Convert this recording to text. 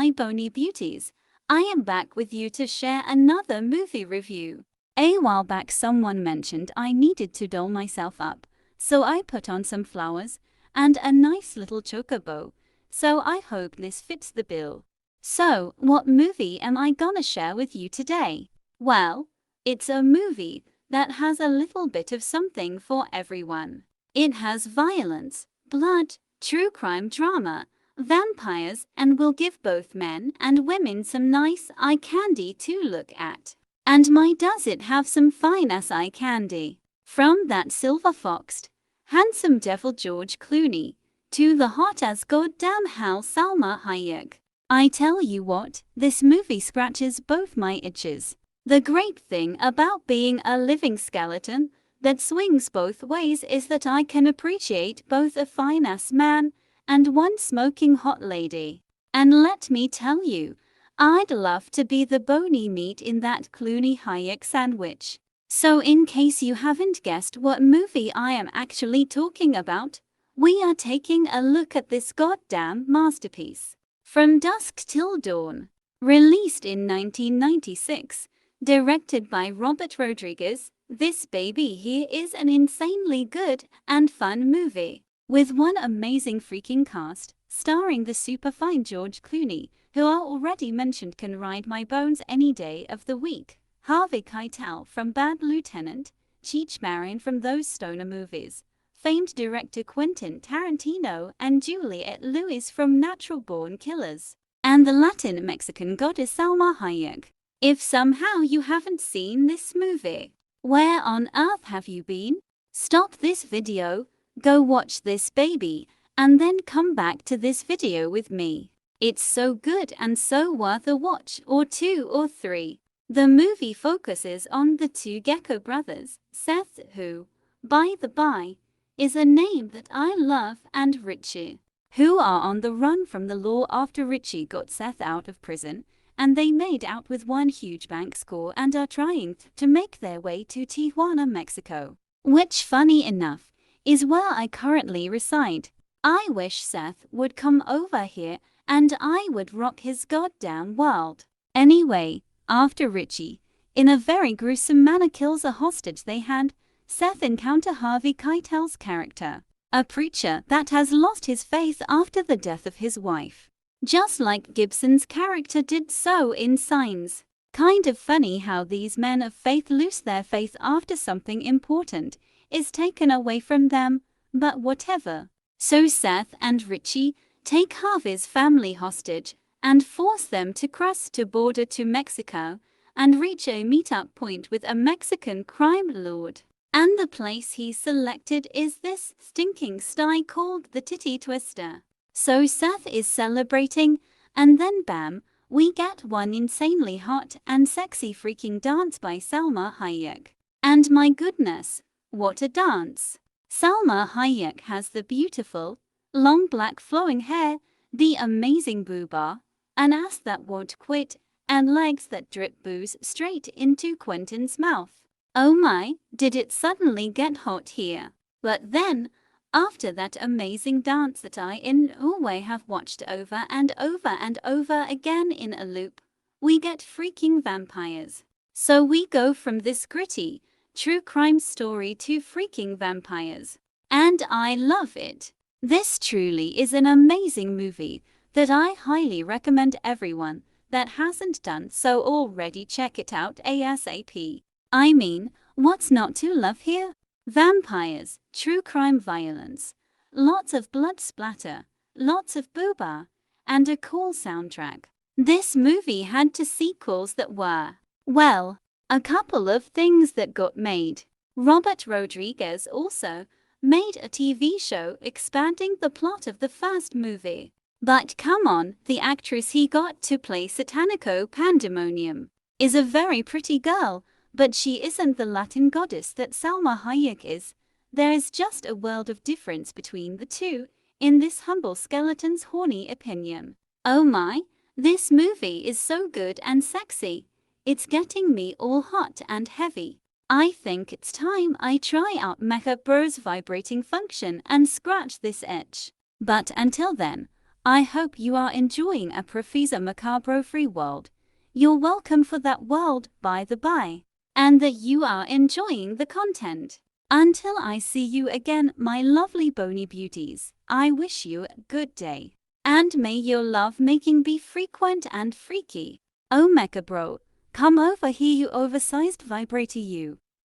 my bony beauties. I am back with you to share another movie review. A while back someone mentioned I needed to doll myself up, so I put on some flowers and a nice little chocobo, so I hope this fits the bill. So, what movie am I gonna share with you today? Well, it's a movie that has a little bit of something for everyone. It has violence, blood, true crime drama, vampires, and will give both men and women some nice eye candy to look at. And my does it have some fine ass eye candy. From that silver-foxed, handsome devil George Clooney, to the hot as goddamn hell Salma Hayek. I tell you what, this movie scratches both my itches. The great thing about being a living skeleton that swings both ways is that I can appreciate both a fine-ass man and one smoking hot lady. And let me tell you, I'd love to be the bony meat in that Clooney-Hayek sandwich. So in case you haven't guessed what movie I am actually talking about, we are taking a look at this goddamn masterpiece. From Dusk Till Dawn, released in 1996, directed by Robert Rodriguez, this baby here is an insanely good and fun movie, with one amazing freaking cast, starring the superfine George Clooney, who I already mentioned can ride my bones any day of the week, Harvey Keitel from Bad Lieutenant, Cheech Marin from those stoner movies, famed director Quentin Tarantino and Juliette Lewis from Natural Born Killers, and the Latin-Mexican goddess Salma Hayek. If somehow you haven't seen this movie, where on earth have you been? Stop this video, go watch this baby, and then come back to this video with me. It's so good and so worth a watch, or two or three. The movie focuses on the two Gecko brothers, Seth, who, by the by, is a name that I love, and Richie, who are on the run from the law after Richie got Seth out of prison, and they made out with one huge bank score and are trying to make their way to Tijuana, Mexico, which, funny enough, is where I currently reside. I wish Seth would come over here and I would rock his goddamn world. Anyway, after Richie, in a very gruesome manner, kills a hostage they had, Seth encounter Harvey Keitel's character, a preacher that has lost his faith after the death of his wife, just like Gibson's character did so in Signs. Kind of funny how these men of faith lose their faith after something important is taken away from them, but whatever. So Seth and Richie take Harvey's family hostage and force them to cross the border to Mexico and reach a meetup point with a Mexican crime lord. And the place he selected is this stinking sty called the Titty Twister. So Seth is celebrating, and then bam, we get one insanely hot and sexy freaking dance by Salma Hayek. And my goodness, what a dance! Salma Hayek has the beautiful, long black flowing hair, the amazing booba, an ass that won't quit, and legs that drip booze straight into Quentin's mouth. Oh my, did it suddenly get hot here. But then, after that amazing dance that I in a way have watched over and over and over again in a loop, we get freaking vampires. So we go from this gritty, true crime story to freaking vampires. And I love it. This truly is an amazing movie that I highly recommend everyone that hasn't done so already check it out ASAP. I mean, what's not to love here? Vampires, true crime violence, lots of blood splatter, lots of booba, and a cool soundtrack. This movie had two sequels that were, well, a couple of things that got made. Robert Rodriguez also made a TV show expanding the plot of the first movie. But come on, the actress he got to play Satanico Pandemonium is a very pretty girl, but she isn't the Latin goddess that Salma Hayek is. There is just a world of difference between the two, in this humble skeleton's horny opinion. Oh my, this movie is so good and sexy. It's getting me all hot and heavy. I think it's time I try out Mecha Bro's vibrating function and scratch this itch. But until then, I hope you are enjoying a Professor Macabre free world. You're welcome for that world, by the by, and that you are enjoying the content. Until I see you again, my lovely bony beauties, I wish you a good day. And may your love making be frequent and freaky. Oh Mecha bro, come over here you oversized vibrator you.